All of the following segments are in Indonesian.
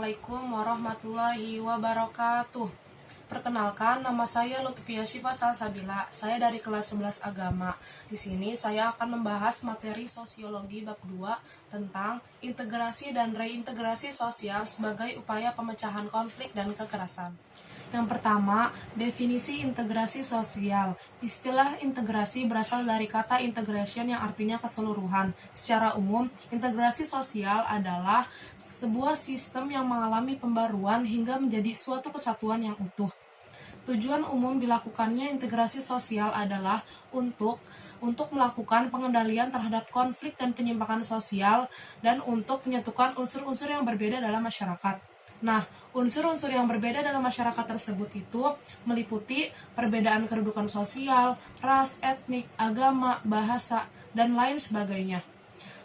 Assalamualaikum warahmatullahi wabarakatuh. Perkenalkan, nama saya Lutfia Syifa Salsabila. Saya dari kelas 11 Agama. Di sini saya akan membahas materi Sosiologi bab 2 tentang integrasi dan reintegrasi sosial sebagai upaya pemecahan konflik dan kekerasan. Yang pertama, definisi integrasi sosial. Istilah integrasi berasal dari kata integration yang artinya keseluruhan. Secara umum, integrasi sosial adalah sebuah sistem yang mengalami pembaruan hingga menjadi suatu kesatuan yang utuh. Tujuan umum dilakukannya integrasi sosial adalah untuk melakukan pengendalian terhadap konflik dan penyimpangan sosial dan untuk menyatukan unsur-unsur yang berbeda dalam masyarakat. Nah, unsur-unsur yang berbeda dalam masyarakat tersebut itu meliputi perbedaan kedudukan sosial, ras, etnik, agama, bahasa, dan lain sebagainya.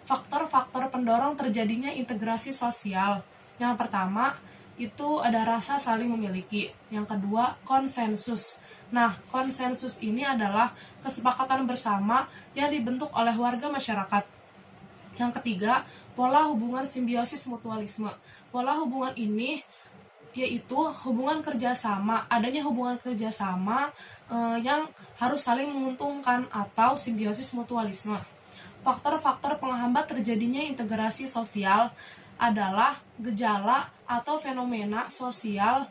Faktor-faktor pendorong terjadinya integrasi sosial. Yang pertama, itu ada rasa saling memiliki. Yang kedua, konsensus. Nah, konsensus ini adalah kesepakatan bersama yang dibentuk oleh warga masyarakat. Yang ketiga, pola hubungan simbiosis mutualisme. Pola hubungan ini yaitu hubungan kerjasama, adanya hubungan kerjasama yang harus saling menguntungkan atau simbiosis mutualisme. Faktor-faktor penghambat terjadinya integrasi sosial adalah gejala atau fenomena sosial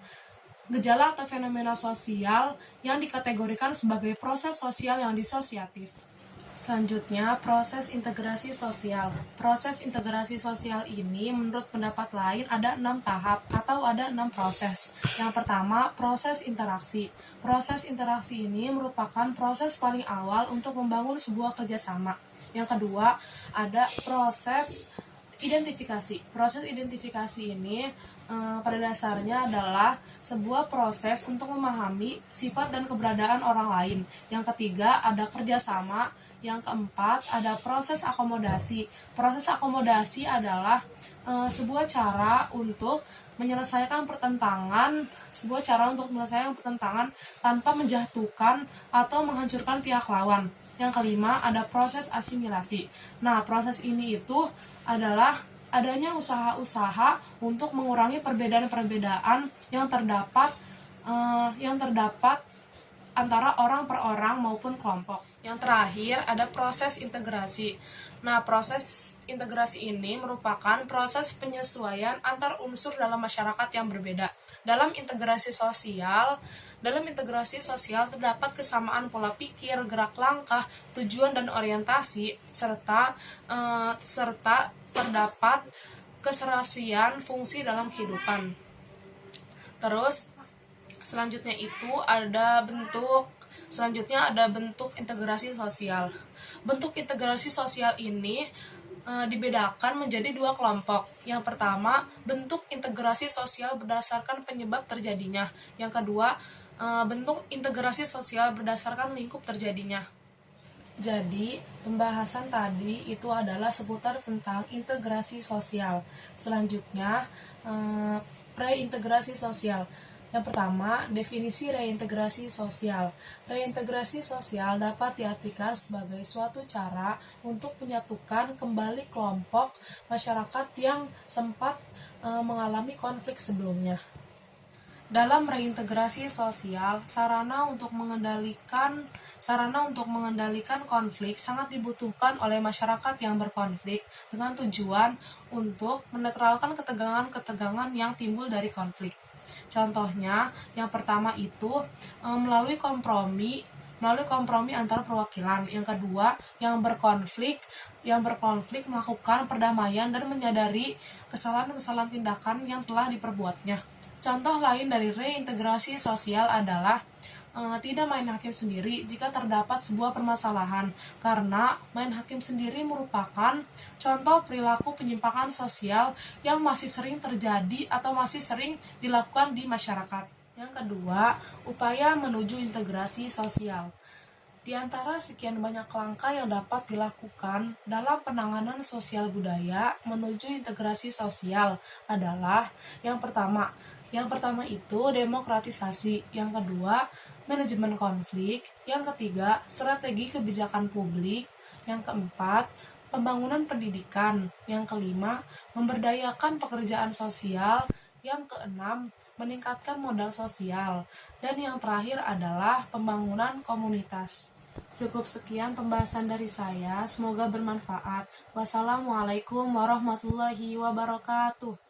yang dikategorikan sebagai proses sosial yang disosiatif. Selanjutnya, proses integrasi sosial. Proses integrasi sosial ini menurut pendapat lain ada 6 tahap atau ada 6 proses. Yang pertama, proses interaksi. Proses interaksi ini merupakan proses paling awal untuk membangun sebuah kerjasama. Yang kedua, ada proses identifikasi. Proses identifikasi ini pada dasarnya adalah sebuah proses untuk memahami sifat dan keberadaan orang lain. Yang ketiga, ada kerjasama. Yang keempat, ada proses akomodasi. Proses akomodasi adalah sebuah cara untuk menyelesaikan pertentangan tanpa menjatuhkan atau menghancurkan pihak lawan. Yang kelima, ada proses asimilasi. Nah, proses ini itu adalah adanya usaha-usaha untuk mengurangi perbedaan-perbedaan yang terdapat antara orang per orang maupun kelompok. Yang terakhir, ada proses integrasi. Nah, proses integrasi ini merupakan proses penyesuaian antar unsur dalam masyarakat yang berbeda. Dalam integrasi sosial terdapat kesamaan pola pikir, gerak langkah, tujuan dan orientasi, serta terdapat keserasian fungsi dalam kehidupan. Terus, selanjutnya ada bentuk integrasi sosial. Bentuk integrasi sosial ini dibedakan menjadi 2 kelompok. Yang pertama, bentuk integrasi sosial berdasarkan penyebab terjadinya. Yang kedua, bentuk integrasi sosial berdasarkan lingkup terjadinya. Jadi, pembahasan tadi itu adalah seputar tentang integrasi sosial. Selanjutnya, reintegrasi sosial. Yang pertama, definisi reintegrasi sosial. Reintegrasi sosial dapat diartikan sebagai suatu cara untuk menyatukan kembali kelompok masyarakat yang sempat mengalami konflik sebelumnya. Dalam reintegrasi sosial, sarana untuk mengendalikan konflik sangat dibutuhkan oleh masyarakat yang berkonflik dengan tujuan untuk menetralkan ketegangan-ketegangan yang timbul dari konflik. Contohnya, yang pertama itu melalui kompromi antar perwakilan. Yang kedua, yang berkonflik melakukan perdamaian dan menyadari kesalahan-kesalahan tindakan yang telah diperbuatnya. Contoh lain dari reintegrasi sosial adalah tidak main hakim sendiri jika terdapat sebuah permasalahan, karena main hakim sendiri merupakan contoh perilaku penyimpangan sosial yang masih sering terjadi atau masih sering dilakukan di masyarakat. Yang kedua, upaya menuju integrasi sosial. Di antara sekian banyak langkah yang dapat dilakukan dalam penanganan sosial budaya menuju integrasi sosial adalah yang pertama itu demokratisasi, yang kedua manajemen konflik, yang ketiga strategi kebijakan publik, yang keempat pembangunan pendidikan, yang kelima memberdayakan pekerjaan sosial, Yang keenam, meningkatkan modal sosial. Dan yang terakhir adalah pembangunan komunitas. Cukup sekian pembahasan dari saya, semoga bermanfaat. Wassalamualaikum warahmatullahi wabarakatuh.